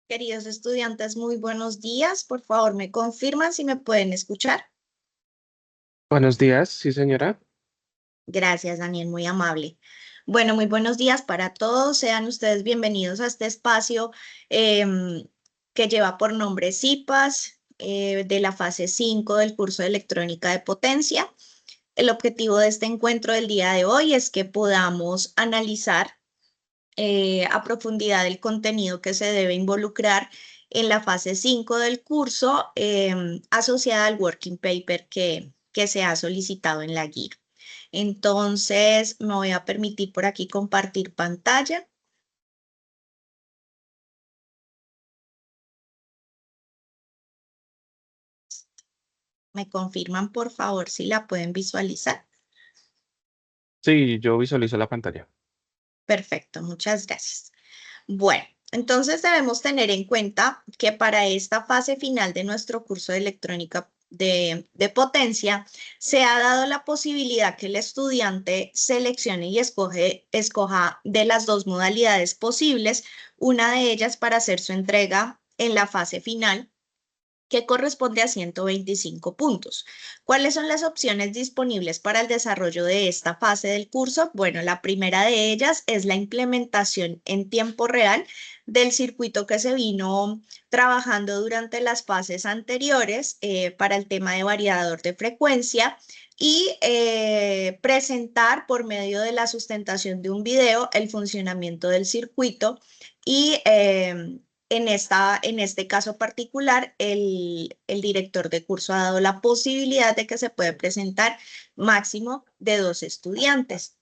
Queridos estudiantes, muy buenos días. Por favor, me confirman si me pueden escuchar. Buenos días, sí señora. Gracias, Daniel, muy amable. Bueno, muy buenos días para todos. Sean ustedes bienvenidos a este espacio que lleva por nombre CIPAS de la fase 5 del curso de electrónica de potencia. El objetivo de este encuentro del día de hoy es que podamos analizar a profundidad el contenido que se debe involucrar en la fase 5 del curso asociada al working paper que se ha solicitado en la guía. Entonces, me voy a permitir por aquí compartir pantalla. Me confirman, por favor, si la pueden visualizar. Sí, yo visualizo la pantalla. Perfecto, muchas gracias. Bueno, entonces debemos tener en cuenta que para esta fase final de nuestro curso de electrónica de potencia, se ha dado la posibilidad que el estudiante seleccione y escoja de las dos modalidades posibles, una de ellas para hacer su entrega en la fase final que corresponde a 125 puntos. ¿Cuáles son las opciones disponibles para el desarrollo de esta fase del curso? Bueno, la primera de ellas es la implementación en tiempo real del circuito que se vino trabajando durante las fases anteriores para el tema de variador de frecuencia y presentar por medio de la sustentación de un video el funcionamiento del circuito y en este caso particular, el director de curso ha dado la posibilidad de que se puede presentar máximo de 2 estudiantes.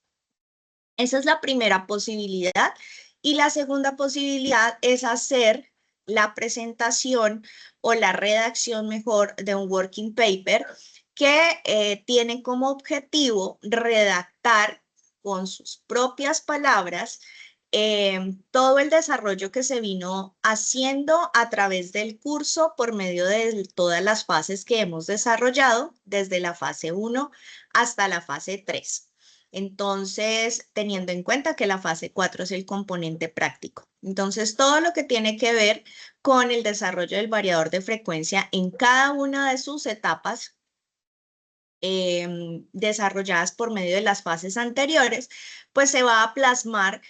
Esa es la primera posibilidad. Y la segunda posibilidad es hacer la presentación o la redacción mejor de un working paper que tiene como objetivo redactar con sus propias palabras todo el desarrollo que se vino haciendo a través del curso por medio de todas las fases que hemos desarrollado, desde la fase 1 hasta la fase 3. Entonces, teniendo en cuenta que la fase 4 es el componente práctico. Entonces, todo lo que tiene que ver con el desarrollo del variador de frecuencia en cada una de sus etapas desarrolladas por medio de las fases anteriores, pues se va a plasmar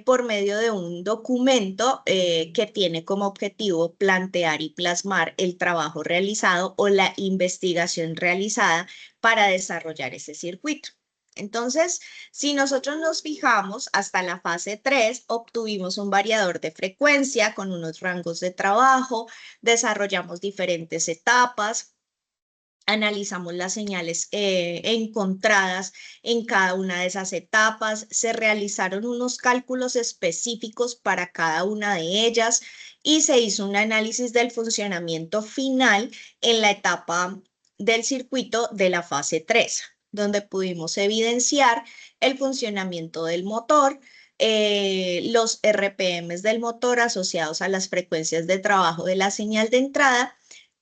por medio de un documento que tiene como objetivo plantear y plasmar el trabajo realizado o la investigación realizada para desarrollar ese circuito. Entonces, si nosotros nos fijamos, hasta la fase 3 obtuvimos un variador de frecuencia con unos rangos de trabajo, desarrollamos diferentes etapas, analizamos las señales encontradas en cada una de esas etapas, se realizaron unos cálculos específicos para cada una de ellas y se hizo un análisis del funcionamiento final en la etapa del circuito de la fase 3, donde pudimos evidenciar el funcionamiento del motor, los RPMs del motor asociados a las frecuencias de trabajo de la señal de entrada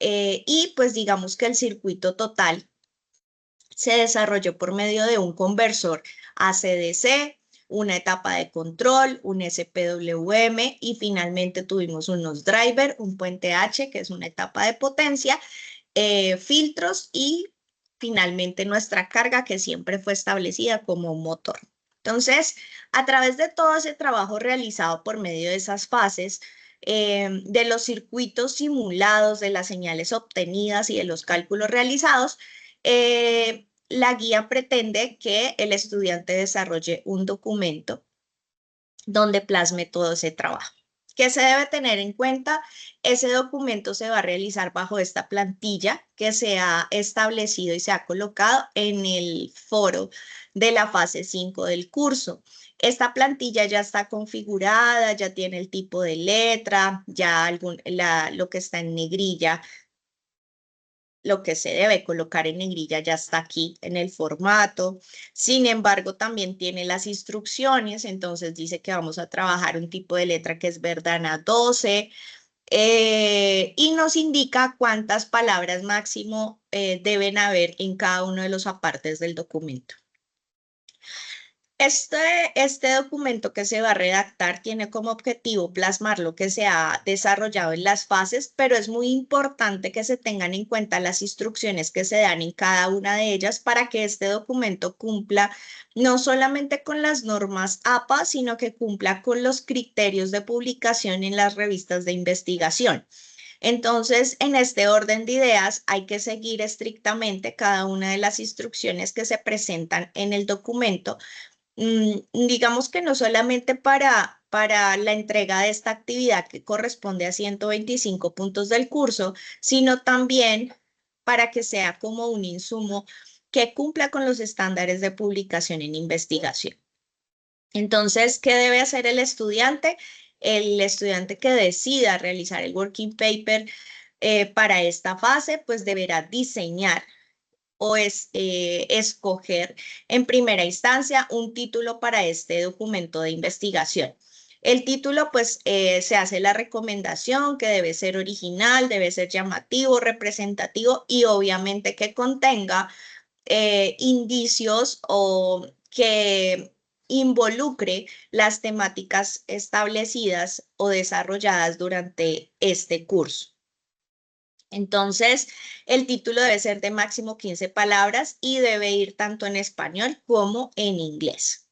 y pues digamos que el circuito total se desarrolló por medio de un conversor AC/DC, una etapa de control, un SPWM y finalmente tuvimos unos driver, un puente H, que es una etapa de potencia, filtros y finalmente nuestra carga que siempre fue establecida como un motor. Entonces, a través de todo ese trabajo realizado por medio de esas fases, de los circuitos simulados, de las señales obtenidas y de los cálculos realizados, la guía pretende que el estudiante desarrolle un documento donde plasme todo ese trabajo. ¿Qué se debe tener en cuenta? Ese documento se va a realizar bajo esta plantilla que se ha establecido y se ha colocado en el foro de la fase 5 del curso. Esta plantilla ya está configurada, ya tiene el tipo de letra, ya lo que está en negrilla, lo que se debe colocar en negrilla ya está aquí en el formato. Sin embargo, también tiene las instrucciones, entonces dice que vamos a trabajar un tipo de letra que es Verdana 12 y nos indica cuántas palabras máximo deben haber en cada uno de los apartes del documento. Este documento que se va a redactar tiene como objetivo plasmar lo que se ha desarrollado en las fases, pero es muy importante que se tengan en cuenta las instrucciones que se dan en cada una de ellas para que este documento cumpla no solamente con las normas APA, sino que cumpla con los criterios de publicación en las revistas de investigación. Entonces, en este orden de ideas, hay que seguir estrictamente cada una de las instrucciones que se presentan en el documento. Digamos que no solamente para la entrega de esta actividad que corresponde a 125 puntos del curso, sino también para que sea como un insumo que cumpla con los estándares de publicación en investigación. Entonces, ¿qué debe hacer el estudiante? El estudiante que decida realizar el working paper para esta fase, pues deberá diseñar o escoger en primera instancia un título para este documento de investigación. El título, pues, se hace la recomendación que debe ser original, debe ser llamativo, representativo y obviamente que contenga indicios o que involucre las temáticas establecidas o desarrolladas durante este curso. Entonces, el título debe ser de máximo 15 palabras y debe ir tanto en español como en inglés.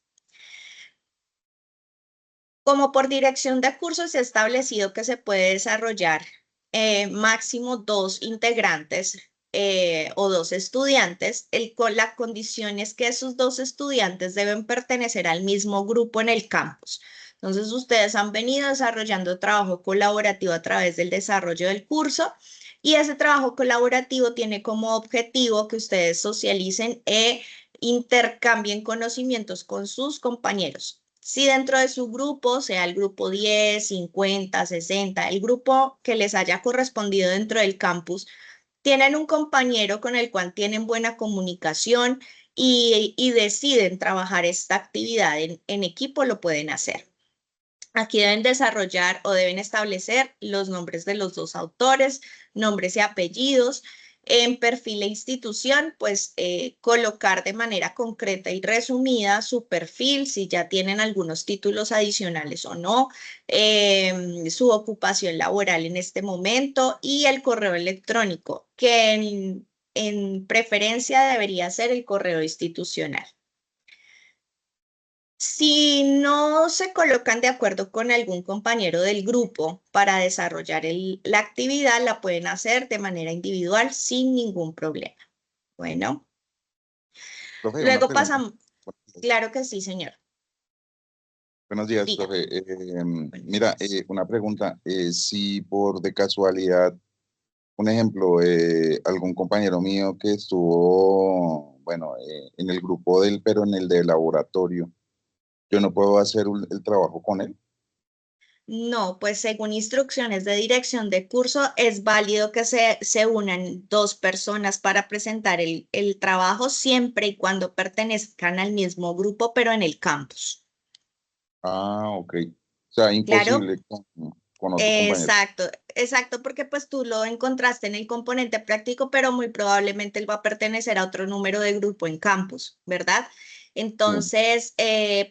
Como por dirección de cursos se ha establecido que se puede desarrollar máximo 2 integrantes o 2 estudiantes. La condición es que esos 2 estudiantes deben pertenecer al mismo grupo en el campus. Entonces, ustedes han venido desarrollando trabajo colaborativo a través del desarrollo del curso y ese trabajo colaborativo tiene como objetivo que ustedes socialicen e intercambien conocimientos con sus compañeros. Si dentro de su grupo, sea el grupo 10, 50, 60, el grupo que les haya correspondido dentro del campus, tienen un compañero con el cual tienen buena comunicación y deciden trabajar esta actividad en equipo, lo pueden hacer. Aquí deben desarrollar o deben establecer los nombres de los 2 autores, nombres y apellidos. En perfil e institución, pues colocar de manera concreta y resumida su perfil, si ya tienen algunos títulos adicionales o no, su ocupación laboral en este momento y el correo electrónico, que en preferencia debería ser el correo institucional. Si no se colocan de acuerdo con algún compañero del grupo para desarrollar la actividad, la pueden hacer de manera individual sin ningún problema. Bueno, Profe, una luego pregunta. pasamos. Claro que sí, señor. Buenos días, Dígame. profe. Buenos Mira, días. una pregunta. Si por de casualidad, un ejemplo, algún compañero mío que estuvo, bueno, en el grupo del, pero en el de laboratorio, yo no puedo hacer el trabajo con él. No, pues según instrucciones de dirección de curso, es válido que se unan 2 personas para presentar el trabajo siempre y cuando pertenezcan al mismo grupo, pero en el campus. Ah, ok. O sea, Claro. imposible con otro compañero. Exacto, porque pues tú lo encontraste en el componente práctico, pero muy probablemente él va a pertenecer a otro número de grupo en campus, ¿verdad? Sí. Entonces,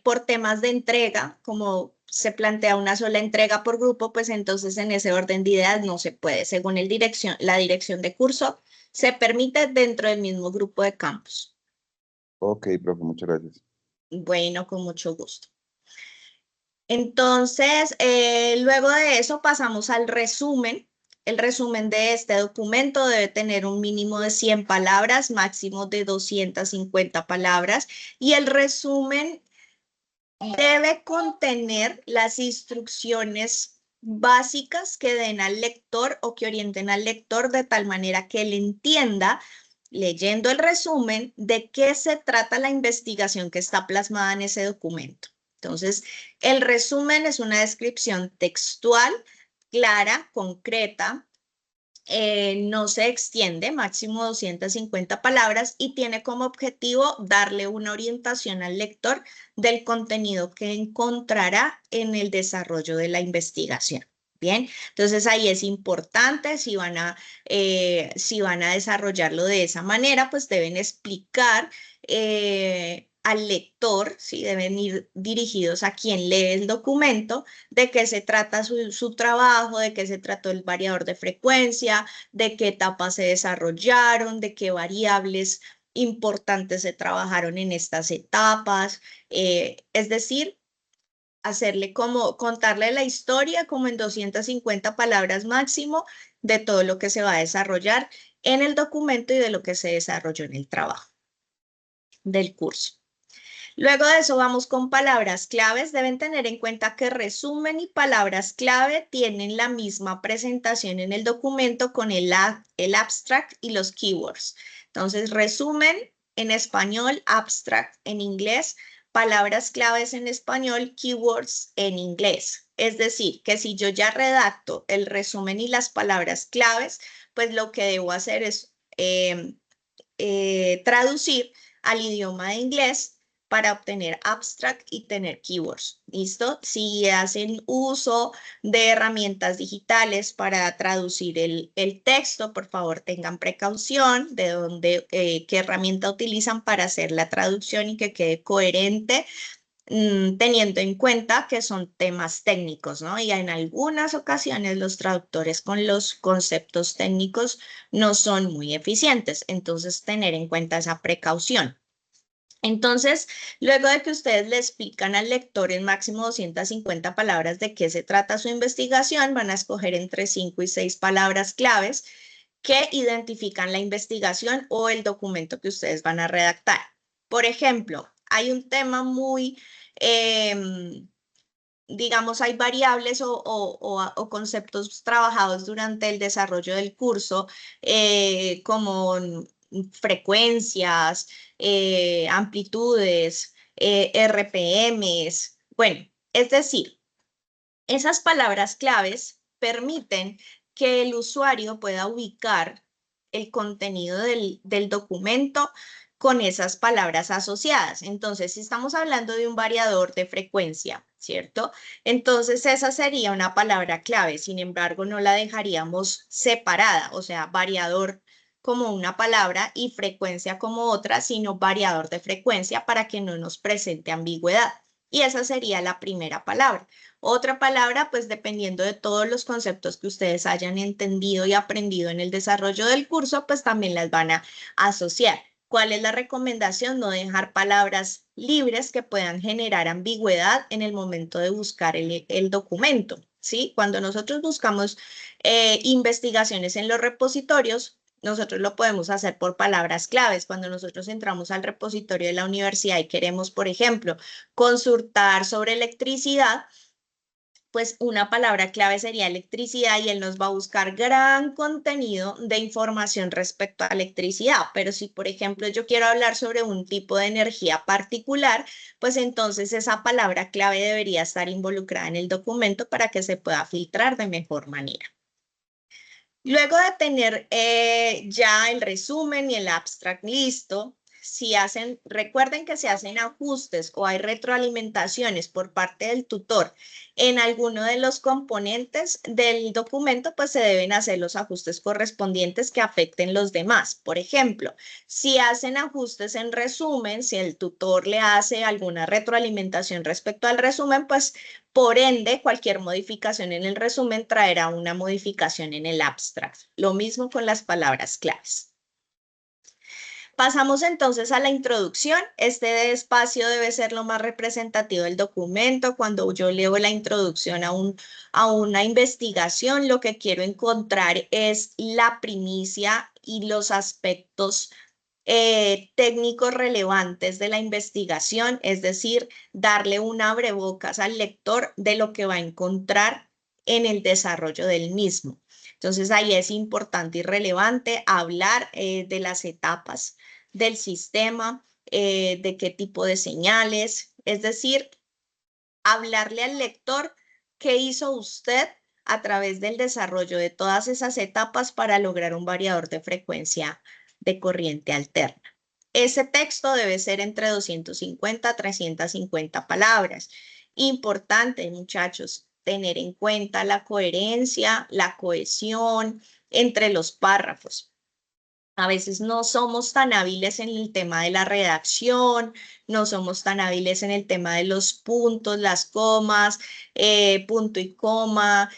por temas de entrega, como se plantea una sola entrega por grupo, pues entonces en ese orden de ideas no se puede. Según la dirección de curso, se permite dentro del mismo grupo de campus. Ok, profe, muchas gracias. Bueno, con mucho gusto. Entonces, luego de eso pasamos al resumen. El resumen de este documento debe tener un mínimo de 100 palabras, máximo de 250 palabras, y el resumen debe contener las instrucciones básicas que den al lector o que orienten al lector de tal manera que él entienda, leyendo el resumen, de qué se trata la investigación que está plasmada en ese documento. Entonces, el resumen es una descripción textual, clara, concreta, no se extiende, máximo 250 palabras, y tiene como objetivo darle una orientación al lector del contenido que encontrará en el desarrollo de la investigación. Bien, entonces ahí es importante, si van a desarrollarlo de esa manera, pues deben explicar al lector, ¿sí? Deben ir dirigidos a quien lee el documento, de qué se trata su trabajo, de qué se trató el variador de frecuencia, de qué etapas se desarrollaron, de qué variables importantes se trabajaron en estas etapas, es decir, contarle la historia como en 250 palabras máximo de todo lo que se va a desarrollar en el documento y de lo que se desarrolló en el trabajo del curso. Luego de eso vamos con palabras claves. Deben tener en cuenta que resumen y palabras clave tienen la misma presentación en el documento con el abstract y los keywords. Entonces, resumen en español, abstract en inglés, palabras claves en español, keywords en inglés. Es decir, que si yo ya redacto el resumen y las palabras claves, pues lo que debo hacer es traducir al idioma de inglés para obtener abstract y tener keywords. ¿Listo? Si hacen uso de herramientas digitales para traducir el texto, por favor tengan precaución de qué herramienta utilizan para hacer la traducción y que quede coherente, teniendo en cuenta que son temas técnicos, ¿no? Y en algunas ocasiones los traductores con los conceptos técnicos no son muy eficientes, entonces tener en cuenta esa precaución. Entonces, luego de que ustedes le explican al lector en máximo 250 palabras de qué se trata su investigación, van a escoger entre 5 y 6 palabras claves que identifican la investigación o el documento que ustedes van a redactar. Por ejemplo, hay un tema muy, digamos, hay variables o conceptos trabajados durante el desarrollo del curso, como frecuencias, amplitudes, RPMs. Bueno, es decir, esas palabras claves permiten que el usuario pueda ubicar el contenido del documento con esas palabras asociadas. Entonces, si estamos hablando de un variador de frecuencia, ¿cierto? Entonces, esa sería una palabra clave. Sin embargo, no la dejaríamos separada, o sea, variador como una palabra y frecuencia como otra, sino variador de frecuencia para que no nos presente ambigüedad. Y esa sería la primera palabra. Otra palabra, pues dependiendo de todos los conceptos que ustedes hayan entendido y aprendido en el desarrollo del curso, pues también las van a asociar. ¿Cuál es la recomendación? No dejar palabras libres que puedan generar ambigüedad en el momento de buscar el documento, ¿sí? Cuando nosotros buscamos investigaciones en los repositorios, nosotros lo podemos hacer por palabras claves. Cuando nosotros entramos al repositorio de la universidad y queremos, por ejemplo, consultar sobre electricidad, pues una palabra clave sería electricidad y él nos va a buscar gran contenido de información respecto a electricidad. Pero si, por ejemplo, yo quiero hablar sobre un tipo de energía particular, pues entonces esa palabra clave debería estar involucrada en el documento para que se pueda filtrar de mejor manera. Luego de tener ya el resumen y el abstract listo, recuerden que si hacen ajustes o hay retroalimentaciones por parte del tutor en alguno de los componentes del documento, pues se deben hacer los ajustes correspondientes que afecten los demás. Por ejemplo, si hacen ajustes en resumen, si el tutor le hace alguna retroalimentación respecto al resumen, pues por ende, cualquier modificación en el resumen traerá una modificación en el abstract. Lo mismo con las palabras claves. Pasamos entonces a la introducción. Este espacio debe ser lo más representativo del documento. Cuando yo leo la introducción a una investigación, lo que quiero encontrar es la primicia y los aspectos técnicos relevantes de la investigación, es decir, darle un abrebocas al lector de lo que va a encontrar en el desarrollo del mismo. Entonces ahí es importante y relevante hablar de las etapas del sistema, de qué tipo de señales, es decir, hablarle al lector qué hizo usted a través del desarrollo de todas esas etapas para lograr un variador de frecuencia de corriente alterna. Ese texto debe ser entre 250 a 350 palabras. Importante, muchachos, tener en cuenta la coherencia, la cohesión entre los párrafos. A veces no somos tan hábiles en el tema de la redacción, no somos tan hábiles en el tema de los puntos, las comas, punto y coma,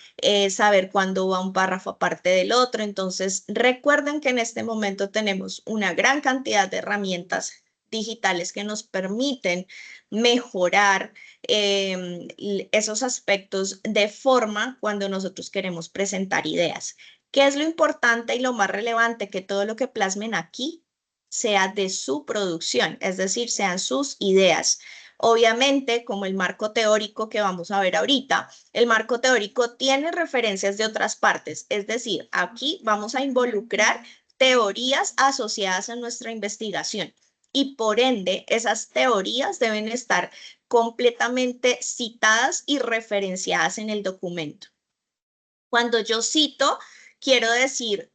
saber cuándo va un párrafo aparte del otro. Entonces, recuerden que en este momento tenemos una gran cantidad de herramientas digitales que nos permiten mejorar esos aspectos de forma cuando nosotros queremos presentar ideas. ¿Qué es lo importante y lo más relevante? Que todo lo que plasmen aquí sea de su producción, es decir, sean sus ideas. Obviamente, como el marco teórico que vamos a ver ahorita, el marco teórico tiene referencias de otras partes, es decir, aquí vamos a involucrar teorías asociadas a nuestra investigación y por ende esas teorías deben estar completamente citadas y referenciadas en el documento. Cuando yo cito, quiero decir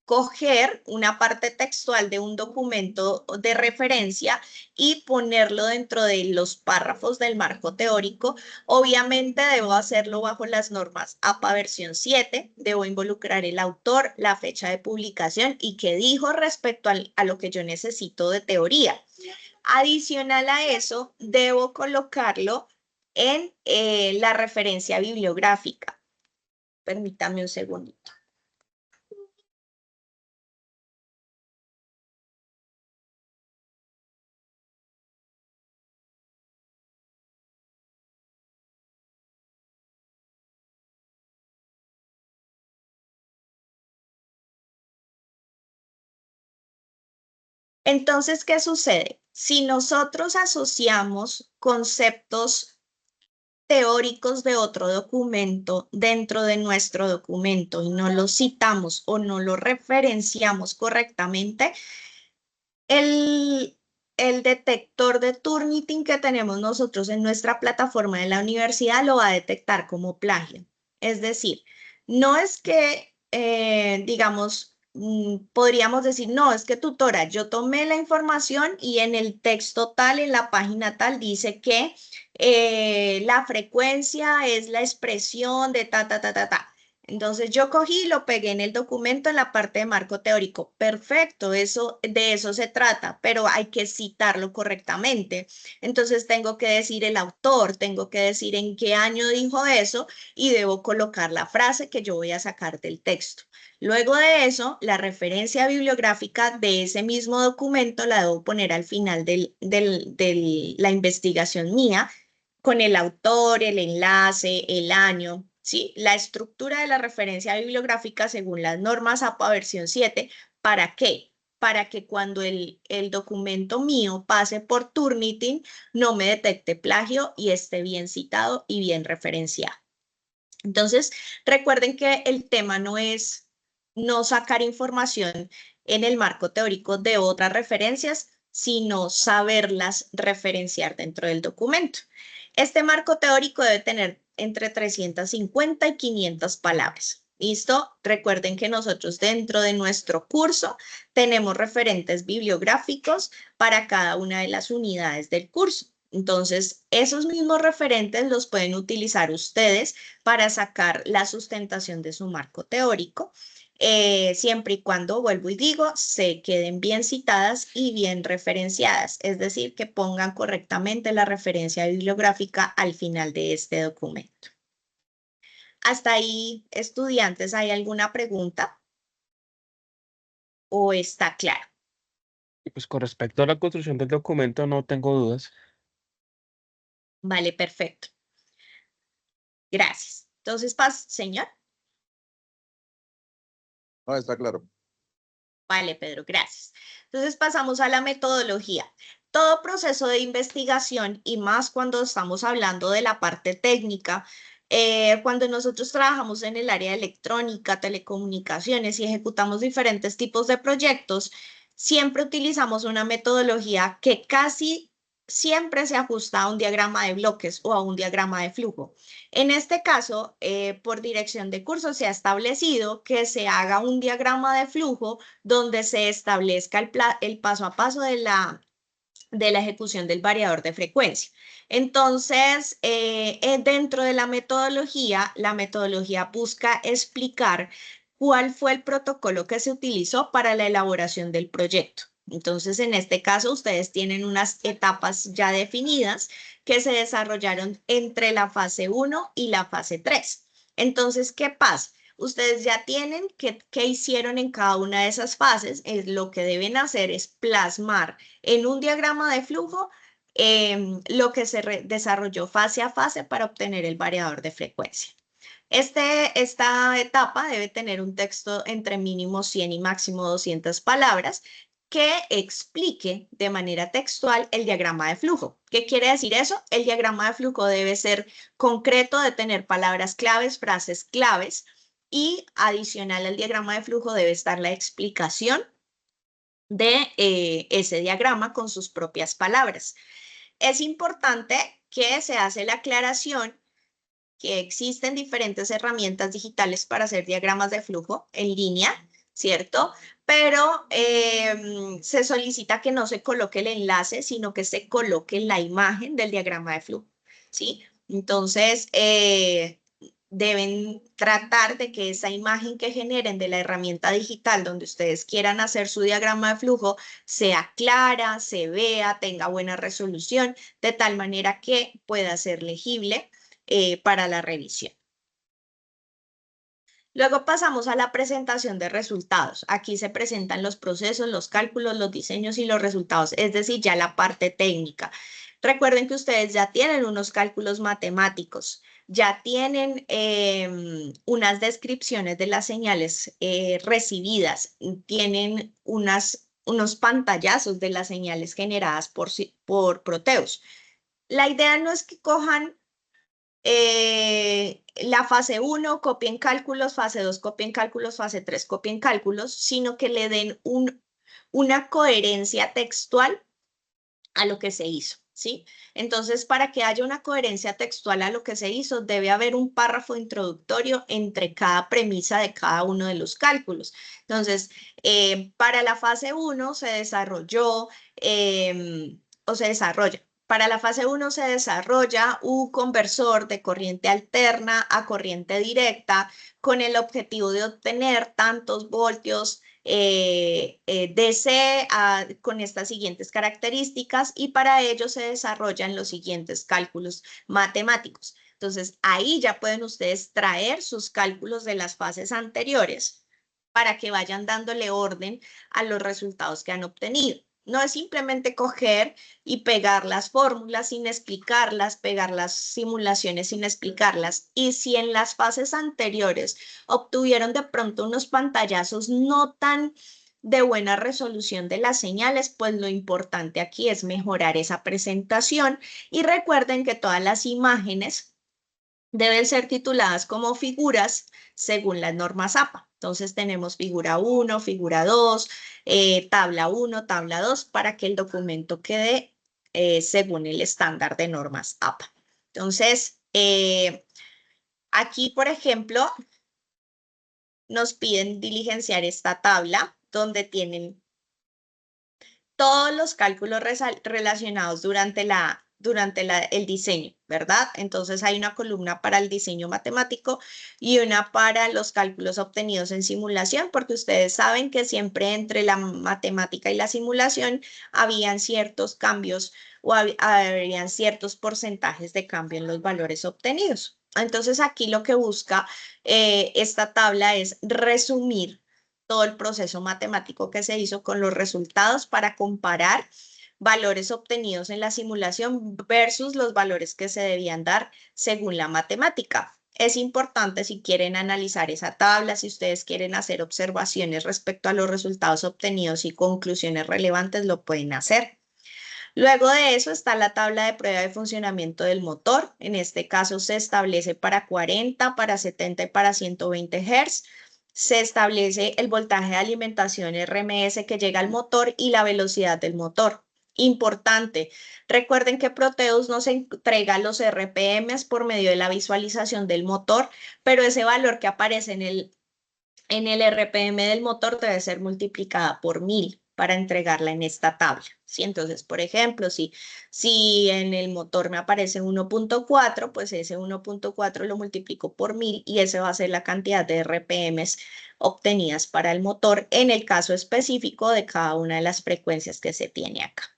coger una parte textual de un documento de referencia y ponerlo dentro de los párrafos del marco teórico. Obviamente debo hacerlo bajo las normas APA versión 7, debo involucrar el autor, la fecha de publicación y qué dijo respecto a lo que yo necesito de teoría. Adicional a eso, debo colocarlo en la referencia bibliográfica. Permítame un segundito. Entonces, ¿qué sucede? Si nosotros asociamos conceptos teóricos de otro documento dentro de nuestro documento y no los citamos o no los referenciamos correctamente, el, el detector de Turnitin que tenemos nosotros en nuestra plataforma de la universidad lo va a detectar como plagio. Es decir, no es que, digamos, podríamos decir, no, es que tutora, yo tomé la información y en el texto tal, en la página tal, dice que la frecuencia es la expresión de ta, ta, ta, ta, ta. Entonces yo cogí y lo pegué en el documento en la parte de marco teórico. Perfecto, de eso se trata, pero hay que citarlo correctamente. Entonces tengo que decir el autor, tengo que decir en qué año dijo eso y debo colocar la frase que yo voy a sacar del texto. Luego de eso, la referencia bibliográfica de ese mismo documento la debo poner al final de la investigación mía con el autor, el enlace, el año, ¿sí? La estructura de la referencia bibliográfica según las normas APA versión 7. ¿Para qué? Para que cuando el documento mío pase por Turnitin no me detecte plagio y esté bien citado y bien referenciado. Entonces, recuerden que el tema no es no sacar información en el marco teórico de otras referencias, sino saberlas referenciar dentro del documento. Este marco teórico debe tener entre 350 y 500 palabras. ¿Listo? Recuerden que nosotros dentro de nuestro curso tenemos referentes bibliográficos para cada una de las unidades del curso. Entonces, esos mismos referentes los pueden utilizar ustedes para sacar la sustentación de su marco teórico, siempre y cuando, vuelvo y digo, se queden bien citadas y bien referenciadas, es decir, que pongan correctamente la referencia bibliográfica al final de este documento. Hasta ahí, estudiantes, ¿hay alguna pregunta? ¿O está claro? Pues con respecto a la construcción del documento, no tengo dudas. Vale, perfecto. Gracias. Entonces, señor. No, está claro. Vale, Pedro, gracias. Entonces pasamos a la metodología. Todo proceso de investigación, y más cuando estamos hablando de la parte técnica, cuando nosotros trabajamos en el área de electrónica, telecomunicaciones y ejecutamos diferentes tipos de proyectos, siempre utilizamos una metodología que casi siempre se ajusta a un diagrama de bloques o a un diagrama de flujo. En este caso, por dirección de curso se ha establecido que se haga un diagrama de flujo donde se establezca el paso a paso de la ejecución del variador de frecuencia. Entonces, dentro de la metodología busca explicar cuál fue el protocolo que se utilizó para la elaboración del proyecto. Entonces, en este caso, ustedes tienen unas etapas ya definidas que se desarrollaron entre la fase 1 y la fase 3. Entonces, ¿qué pasa? Ustedes ya tienen qué hicieron en cada una de esas fases. Lo que deben hacer es plasmar en un diagrama de flujo lo que se desarrolló fase a fase para obtener el variador de frecuencia. Esta etapa debe tener un texto entre mínimo 100 y máximo 200 palabras que explique de manera textual el diagrama de flujo. ¿Qué quiere decir eso? El diagrama de flujo debe ser concreto, de tener palabras claves, frases claves, y adicional al diagrama de flujo debe estar la explicación de ese diagrama con sus propias palabras. Es importante que se hace la aclaración que existen diferentes herramientas digitales para hacer diagramas de flujo en línea, ¿cierto? Pero se solicita que no se coloque el enlace, sino que se coloque la imagen del diagrama de flujo, ¿sí? Entonces, deben tratar de que esa imagen que generen de la herramienta digital donde ustedes quieran hacer su diagrama de flujo sea clara, se vea, tenga buena resolución, de tal manera que pueda ser legible para la revisión. Luego pasamos a la presentación de resultados. Aquí se presentan los procesos, los cálculos, los diseños y los resultados, es decir, ya la parte técnica. Recuerden que ustedes ya tienen unos cálculos matemáticos, ya tienen unas descripciones de las señales recibidas, tienen unos pantallazos de las señales generadas por Proteus. La idea no es que cojan la fase 1 copien cálculos, fase 2 copien cálculos, fase 3 copien cálculos, sino que le den una coherencia textual a lo que se hizo, ¿sí? Entonces, para que haya una coherencia textual a lo que se hizo, debe haber un párrafo introductorio entre cada premisa de cada uno de los cálculos. Entonces, para la fase 1 se desarrolló o se desarrolla. Para la fase 1 se desarrolla un conversor de corriente alterna a corriente directa con el objetivo de obtener tantos voltios DC con estas siguientes características, y para ello se desarrollan los siguientes cálculos matemáticos. Entonces, ahí ya pueden ustedes traer sus cálculos de las fases anteriores para que vayan dándole orden a los resultados que han obtenido. No es simplemente coger y pegar las fórmulas sin explicarlas, pegar las simulaciones sin explicarlas. Y si en las fases anteriores obtuvieron de pronto unos pantallazos no tan de buena resolución de las señales, pues lo importante aquí es mejorar esa presentación. Y recuerden que todas las imágenes deben ser tituladas como figuras según las normas APA. Entonces tenemos figura 1, figura 2, tabla 1, tabla 2, para que el documento quede según el estándar de normas APA. Entonces, aquí, por ejemplo, nos piden diligenciar esta tabla donde tienen todos los cálculos relacionados durante el diseño, ¿verdad? Entonces hay una columna para el diseño matemático y una para los cálculos obtenidos en simulación, porque ustedes saben que siempre entre la matemática y la simulación habían ciertos cambios o habrían ciertos porcentajes de cambio en los valores obtenidos. Entonces aquí lo que busca esta tabla es resumir todo el proceso matemático que se hizo con los resultados para comparar valores obtenidos en la simulación versus los valores que se debían dar según la matemática. Es importante, si quieren analizar esa tabla, si ustedes quieren hacer observaciones respecto a los resultados obtenidos y conclusiones relevantes, lo pueden hacer. Luego de eso está la tabla de prueba de funcionamiento del motor. En este caso se establece para 40, para 70 y para 120 Hz. Se establece el voltaje de alimentación RMS que llega al motor y la velocidad del motor. Importante, recuerden que Proteus nos entrega los RPMs por medio de la visualización del motor, pero ese valor que aparece en el RPM del motor debe ser multiplicada por 1000. para entregarla en esta tabla, ¿sí? Entonces, por ejemplo, si en el motor me aparece 1.4, pues ese 1.4 lo multiplico por 1000 y ese va a ser la cantidad de RPMs obtenidas para el motor en el caso específico de cada una de las frecuencias que se tiene acá.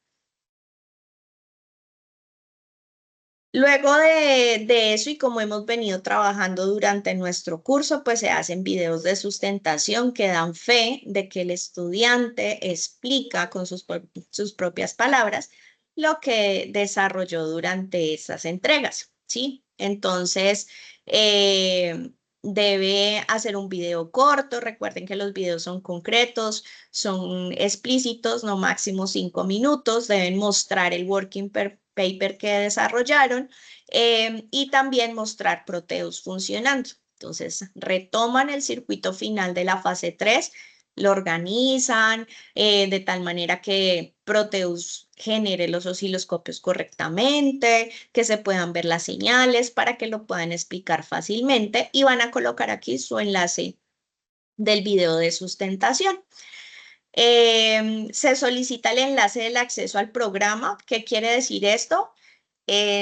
Luego de eso y como hemos venido trabajando durante nuestro curso, pues se hacen videos de sustentación que dan fe de que el estudiante explica con sus propias palabras lo que desarrolló durante esas entregas, ¿sí? Entonces, debe hacer un video corto. Recuerden que los videos son concretos, son explícitos, no máximo 5 minutos. Deben mostrar el working paper que desarrollaron y también mostrar Proteus funcionando. Entonces, retoman el circuito final de la fase 3, lo organizan de tal manera que Proteus genere los osciloscopios correctamente, que se puedan ver las señales para que lo puedan explicar fácilmente y van a colocar aquí su enlace del video de sustentación. Se solicita el enlace del acceso al programa. ¿Qué quiere decir esto?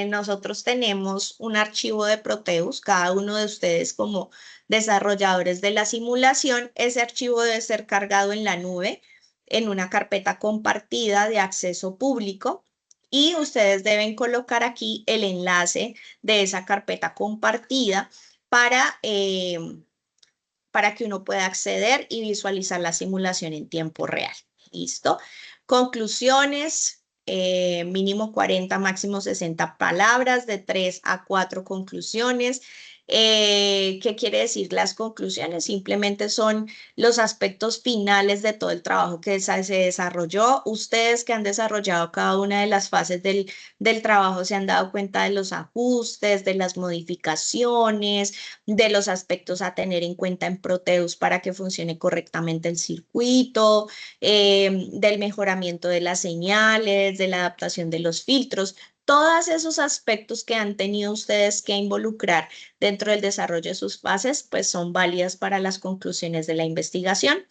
Nosotros tenemos un archivo de Proteus, cada uno de ustedes como desarrolladores de la simulación, ese archivo debe ser cargado en la nube, en una carpeta compartida de acceso público, y ustedes deben colocar aquí el enlace de esa carpeta compartida para que uno pueda acceder y visualizar la simulación en tiempo real. ¿Listo? Conclusiones, mínimo 40, máximo 60 palabras, de 3 a 4 conclusiones. ¿Qué quiere decir las conclusiones? Simplemente son los aspectos finales de todo el trabajo que se desarrolló. Ustedes que han desarrollado cada una de las fases del trabajo se han dado cuenta de los ajustes, de las modificaciones, de los aspectos a tener en cuenta en Proteus para que funcione correctamente el circuito, del mejoramiento de las señales, de la adaptación de los filtros. Todos esos aspectos que han tenido ustedes que involucrar dentro del desarrollo de sus fases, pues son válidas para las conclusiones de la investigación.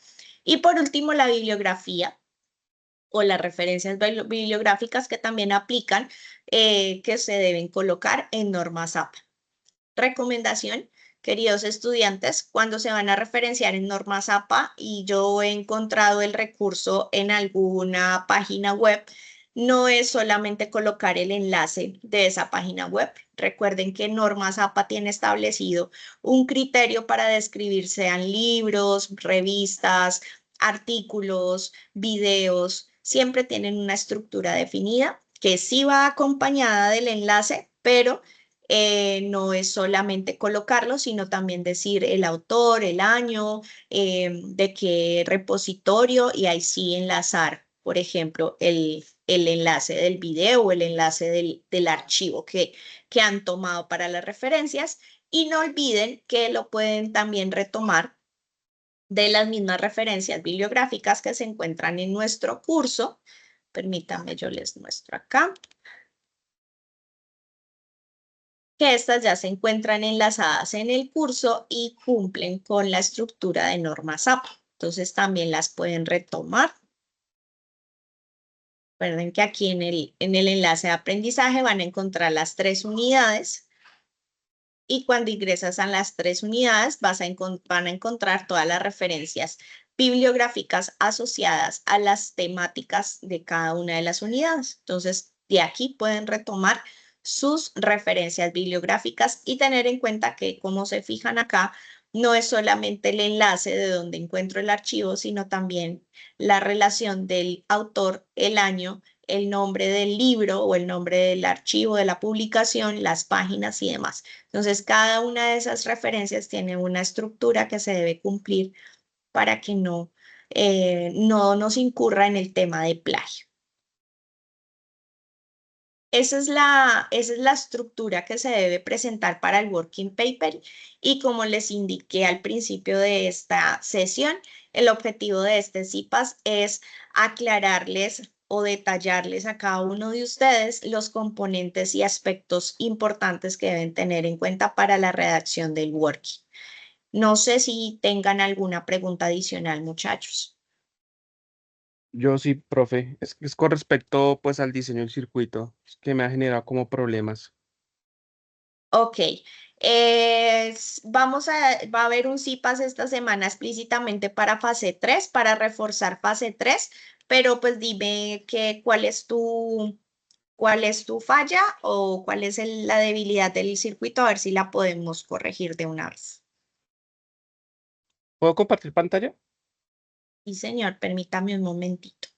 Y por último, la bibliografía o las referencias bibliográficas que también aplican, que se deben colocar en normas APA. Recomendación, queridos estudiantes, cuando se van a referenciar en normas APA y yo he encontrado el recurso en alguna página web, no es solamente colocar el enlace de esa página web. Recuerden que normas APA tiene establecido un criterio para describir sean libros, revistas, artículos, videos, siempre tienen una estructura definida que sí va acompañada del enlace, pero no es solamente colocarlo, sino también decir el autor, el año, de qué repositorio y ahí sí enlazar, por ejemplo, el enlace del video o el enlace del archivo que han tomado para las referencias. Y no olviden que lo pueden también retomar de las mismas referencias bibliográficas que se encuentran en nuestro curso. Permítanme, yo les muestro acá, que estas ya se encuentran enlazadas en el curso y cumplen con la estructura de normas APA. Entonces también las pueden retomar. Recuerden que aquí en el enlace de aprendizaje van a encontrar las 3 unidades y cuando ingresas a las 3 unidades van a encontrar todas las referencias bibliográficas asociadas a las temáticas de cada una de las unidades. Entonces, de aquí pueden retomar sus referencias bibliográficas y tener en cuenta que, como se fijan acá, no es solamente el enlace de donde encuentro el archivo, sino también la relación del autor, el año, el nombre del libro o el nombre del archivo de la publicación, las páginas y demás. Entonces, cada una de esas referencias tiene una estructura que se debe cumplir para que no nos incurra en el tema de plagio. Esa es la estructura que se debe presentar para el working paper y como les indiqué al principio de esta sesión, el objetivo de este CIPAS es aclararles o detallarles a cada uno de ustedes los componentes y aspectos importantes que deben tener en cuenta para la redacción del working. No sé si tengan alguna pregunta adicional, muchachos. Yo sí, profe. Es con respecto pues al diseño del circuito, es que me ha generado como problemas. Ok. Va a haber un CIPAS esta semana explícitamente para fase 3 para reforzar fase 3, pero pues dime cuál es tu falla o cuál es la debilidad del circuito, a ver si la podemos corregir de una vez. ¿Puedo compartir pantalla? Sí, señor, permítame un momentito.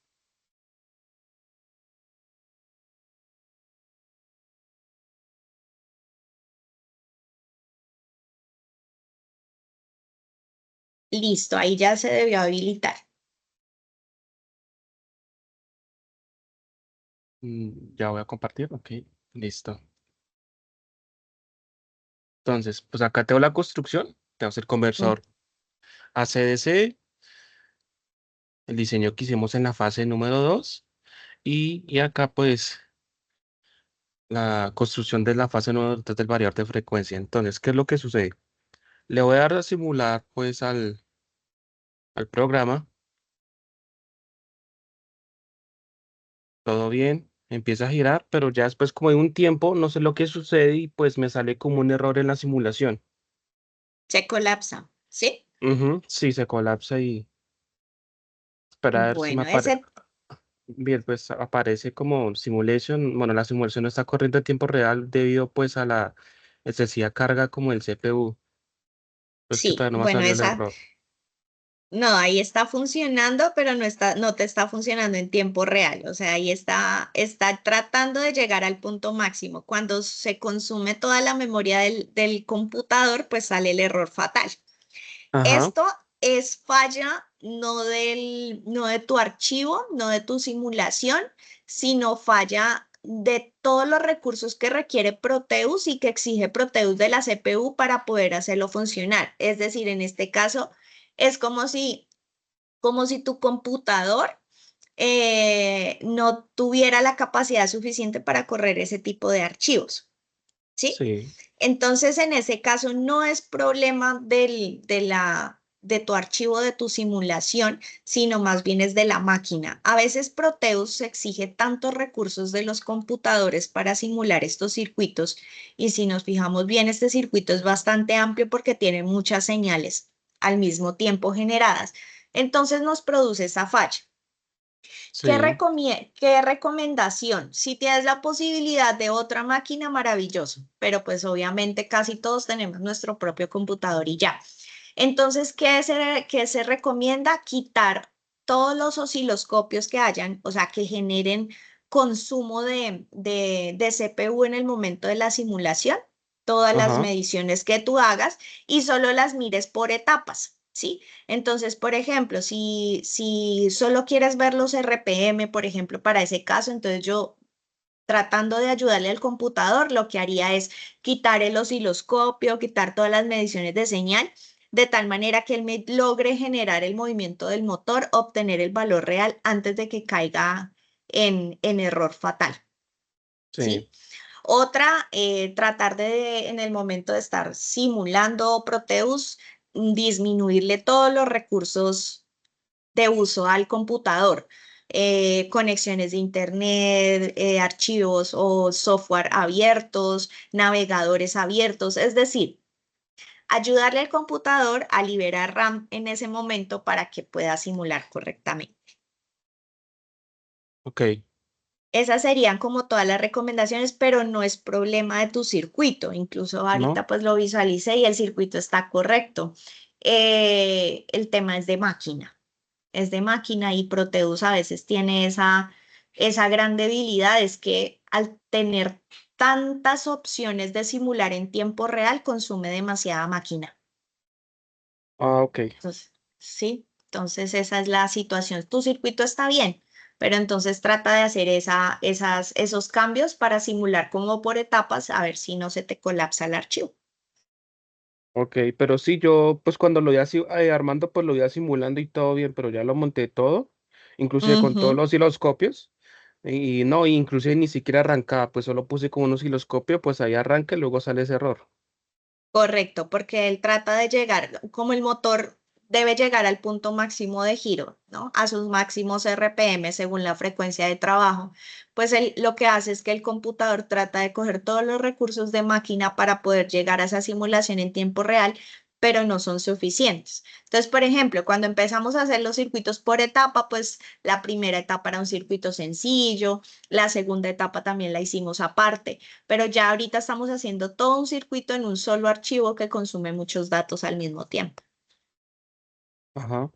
Listo, ahí ya se debió habilitar. Ya voy a compartir, ok, listo. Entonces, pues acá tengo la construcción, tengo el Mm, conversor AC/DC, el diseño que hicimos en la fase número 2 y acá pues la construcción de la fase número 3 del variador de frecuencia. Entonces, ¿qué es lo que sucede? Le voy a dar a simular pues al programa, todo bien, empieza a girar, pero ya después como de un tiempo no sé lo que sucede y pues me sale como un error en la simulación. Se colapsa, ¿sí? Ujú, sí, se colapsa y espera a ver si me Bueno, aparece. Bien, pues aparece como simulation. Bueno, la simulación no está corriendo en tiempo real debido pues a la excesiva carga como el CPU. Pues que sí, todavía no me ha bueno, salido el error. no, ahí está funcionando, pero no te está funcionando en tiempo real. O sea, ahí está tratando de llegar al punto máximo. Cuando se consume toda la memoria del computador, pues sale el error fatal. Ajá, Esto es falla no de tu archivo, no de tu simulación, sino falla de todos los recursos que requiere Proteus y que exige Proteus de la CPU para poder hacerlo funcionar. Es decir, en este caso, es como si tu computador no tuviera la capacidad suficiente para correr ese tipo de archivos, ¿sí? sí, Entonces, en ese caso, no es problema de tu archivo de tu simulación, sino más bien es de la máquina. A veces Proteus exige tantos recursos de los computadores para simular estos circuitos y si nos fijamos bien, este circuito es bastante amplio porque tiene muchas señales al mismo tiempo generadas. Entonces nos produce esa falla. sí. ¿Qué recomendación? Si tienes la posibilidad de otra máquina, maravilloso, pero pues obviamente casi todos tenemos nuestro propio computador y ya. Entonces, ¿qué se recomienda? Quitar todos los osciloscopios que hayan, o sea, que generen consumo de CPU en el momento de la simulación, todas las Ajá, mediciones que tú hagas y solo las mires por etapas, ¿sí? Entonces, por ejemplo, si solo quieres ver los RPM, por ejemplo, para ese caso, entonces yo tratando de ayudarle al computador, lo que haría es quitar el osciloscopio, quitar todas las mediciones de señal, de tal manera que él me logre generar el movimiento del motor, obtener el valor real antes de que caiga en error fatal, sí. ¿sí? Otra, tratar en el momento de estar simulando Proteus, disminuirle todos los recursos de uso al computador, conexiones de internet, archivos o software abiertos, navegadores abiertos, es decir, ayudarle al computador a liberar RAM en ese momento para que pueda simular correctamente. Ok, Esas serían como todas las recomendaciones, pero no es problema de tu circuito. Incluso ¿no? ahorita pues lo visualicé y el circuito está correcto. El tema es de máquina y Proteus a veces tiene esa gran debilidad, es que al tener tantas opciones de simular en tiempo real, consume demasiada máquina. Ah, ok. Entonces, sí, entonces esa es la situación. Tu circuito está bien, pero entonces trata de hacer esos cambios para simular como por etapas, a ver si no se te colapsa el archivo. Ok, pero sí, yo pues cuando lo iba armando, pues lo iba simulando y todo bien, pero ya lo monté todo, inclusive con todos Ujú. los osciloscopios, y no, inclusive ni siquiera arrancaba, pues solo puse como un osciloscopio, pues ahí arranca y luego sale ese error. Correcto, porque él trata de llegar, como el motor debe llegar al punto máximo de giro, ¿no? A sus máximos RPM según la frecuencia de trabajo, pues lo que hace es que el computador trata de coger todos los recursos de máquina para poder llegar a esa simulación en tiempo real, pero no son suficientes. Entonces, por ejemplo, cuando empezamos a hacer los circuitos por etapa, pues la primera etapa era un circuito sencillo, la segunda etapa también la hicimos aparte, pero ya ahorita estamos haciendo todo un circuito en un solo archivo que consume muchos datos al mismo tiempo. Ajá.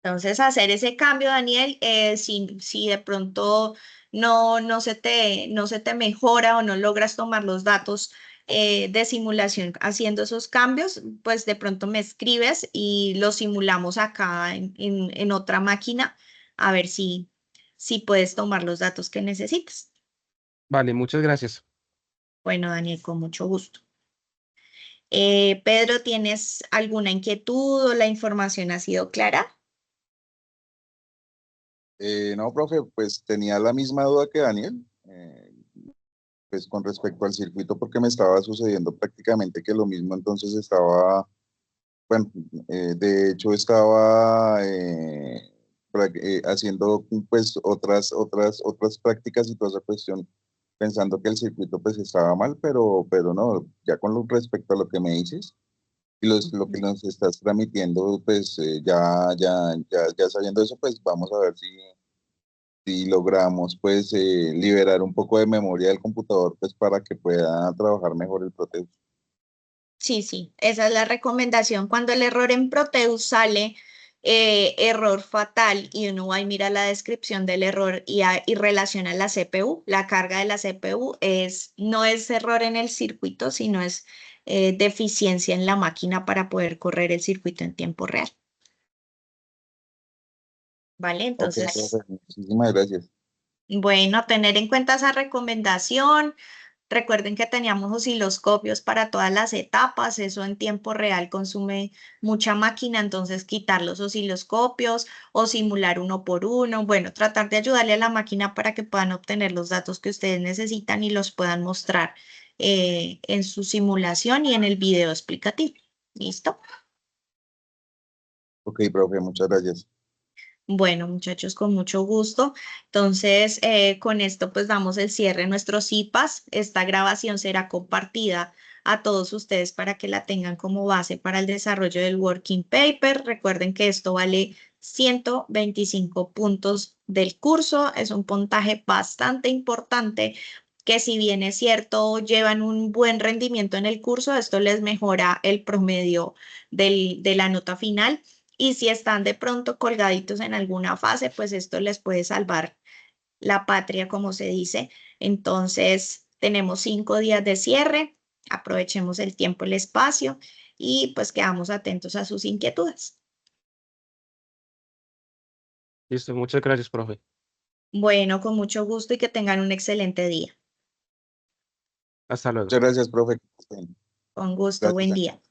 Entonces, hacer ese cambio, Daniel, si de pronto no se te mejora o no logras tomar los datos de simulación haciendo esos cambios, pues de pronto me escribes y los simulamos acá en otra máquina a ver si puedes tomar los datos que necesitas. Vale, muchas gracias. Bueno, Daniel, con mucho gusto. Pedro, ¿tienes alguna inquietud o la información ha sido clara? No, profe, pues tenía la misma duda que Daniel, pues con respecto al circuito, porque me estaba sucediendo prácticamente que lo mismo, entonces estaba, bueno, de hecho estaba haciendo pues otras prácticas y toda esa cuestión, pensando que el circuito pues estaba mal, pero no, ya con respecto a lo que me dices y lo que nos estás transmitiendo, pues ya sabiendo eso, pues vamos a ver si logramos pues liberar un poco de memoria del computador pues para que pueda trabajar mejor el Proteus. Sí, sí, esa es la recomendación. Cuando el error en Proteus sale error fatal y uno va y mira la descripción del error y relaciona la CPU, la carga de la CPU no es error en el circuito, sino es deficiencia en la máquina para poder correr el circuito en tiempo real. ¿Vale? Ok, Entonces, profe, muchísimas gracias. bueno, tener en cuenta esa recomendación. Recuerden que teníamos osciloscopios para todas las etapas, eso en tiempo real consume mucha máquina, entonces quitar los osciloscopios o simular uno por uno, bueno, tratar de ayudarle a la máquina para que puedan obtener los datos que ustedes necesitan y los puedan mostrar en su simulación y en el video explicativo. ¿Listo? Ok, profe, muchas gracias. Bueno, muchachos, con mucho gusto. Entonces, con esto pues damos el cierre a nuestros CIPAS. Esta grabación será compartida a todos ustedes para que la tengan como base para el desarrollo del working paper. Recuerden que esto vale 125 puntos del curso. Es un puntaje bastante importante que si bien es cierto, llevan un buen rendimiento en el curso, esto les mejora el promedio de la nota final. Y si están de pronto colgaditos en alguna fase, pues esto les puede salvar la patria, como se dice. Entonces, tenemos 5 días de cierre. Aprovechemos el tiempo, el espacio y pues quedamos atentos a sus inquietudes. Listo, muchas gracias, profe. Bueno, con mucho gusto y que tengan un excelente día. Hasta luego. Muchas gracias, profe. Con gusto, buen Gracias. día.